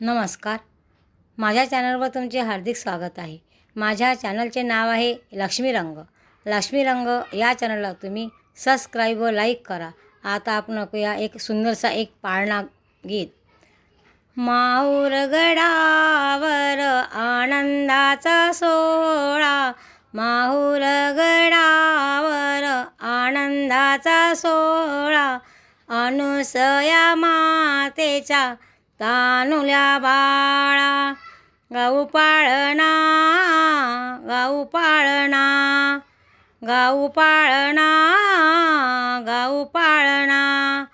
नमस्कार. माझ्या चॅनलवर तुमचे हार्दिक स्वागत आहे. माझ्या चॅनलचे नाव आहे लक्ष्मी रंग. लक्ष्मी रंग या चॅनलला तुम्ही सबस्क्राईब व लाईक करा. आता आपण ऐकूया एक सुंदरसा एक पाळणा गीत. माहूर गडावर आनंदाचा सोहळा, माहूर गडावर आनंदाचा सोहळा, अनुसया मातेच्या तानुल्या बाळा, गाऊ पाळणा, गाऊ पाळणा, गाऊ पाळणा, गाऊ पाळणा,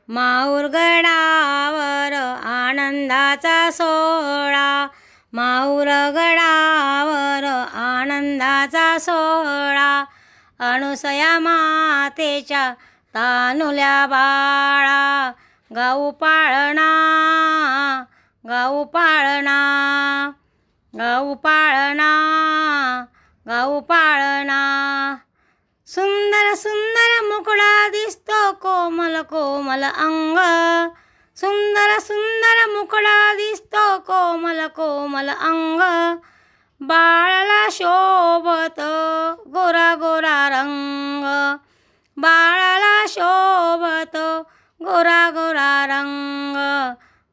माहूर गडावर आनंदाचा सोहळा, माहूर गडावर आनंदाचा सोहळा, अनुसया मातेच्या तानुल्या बाळा, गाऊ पाळणा, गाऊ पाळणा, गाऊ पाळणा, गाऊ पाळणा. सुंदर सुंदर मुखडा दिसतो कोमल कोमल अंग, सुंदर सुंदर मुखडा दिसतो कोमल कोमल अंग, बाळाला शोभत गोरा गोरा रंग, बाळाला शोभत गोरा गोरा रंग,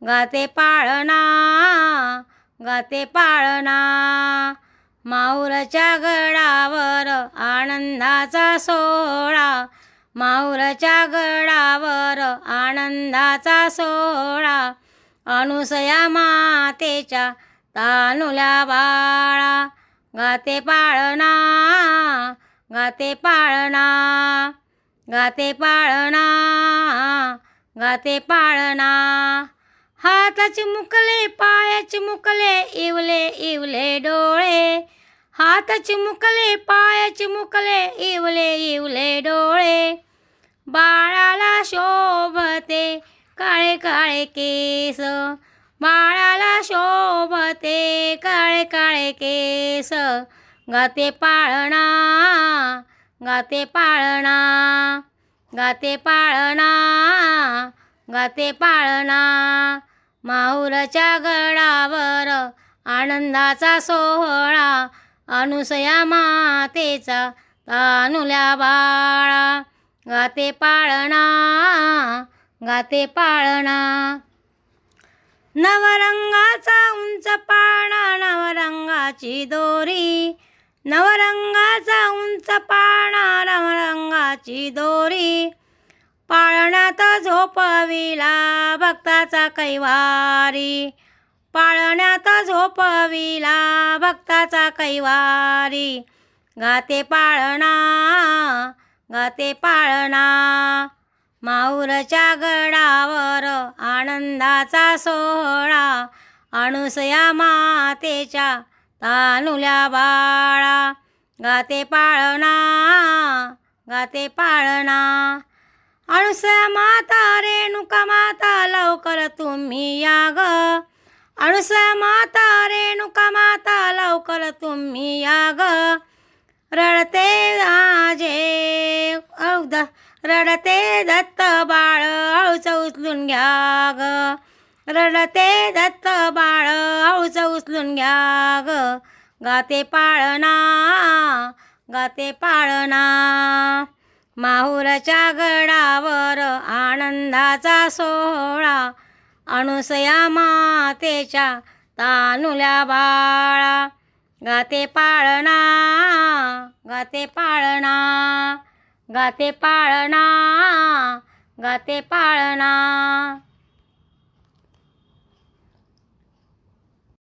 गाते पाळणा, गाते पाळणा, माहूरच्या गडावर आनंदाचा सोहळा, माहूरच्या गडावर आनंदाचा सोहळा, अनुसया मातेच्या तानुल्या बाळा, गाते पाळणा, गाते पाळणा, गाते पाळणा, गाते पाळणा. हाताचे मुकले पायाचे मुकले इवले इवले डोळे, हाताचे मुकले पायाचे मुकले इवले इवले डोळे, बाळाला शोभते काळे काळे केस, बाळाला शोभते काळे काळे केस, गाते पाळणा, गाते पाळणा, गाते पाळणा, गाते पाळणा, माहूरच्या गडावर आनंदाचा सोहळा, अनुसया मातेचा तानुल्या बाळा, गाते पाळणा, गाते पाळणा. नवरंगाचा उंच पाळणा, नवरंगाची दोरी, नवरंगाचा उंच पाळणा, नवरंगाची दोरी, पाळण्यात झोपविला भक्ताचा कैवारी, पाळण्यात झोपविला भक्ताचा कैवारी, गाते पाळणा, गाते पाळणा, माहूरच्या गडावर आनंदाचा सोहळा, अनुसया मातेच्या तानुल्या बाळा, गाते पाळणा, गाते पाळणा. अनुसया माता रेणुका माता लवकर तुम्ही या ग, अनुसया माता रेणुका माता लवकर तुम्ही या ग, रडते माझे रडते दत्त बाळ हळूच उचलून घ्या ग, रडते दत्त बाळ हळूच उचलून घ्या ग, गाते पाळणा, गाते पाळणा, माहूरच्या गडावर आनंदाचा सोहळा, अनुसया मातेच्या तानुल्या बाळा, गाते पाळणा, गाते पाळणा, गाते पाळणा, गाते पाळणा.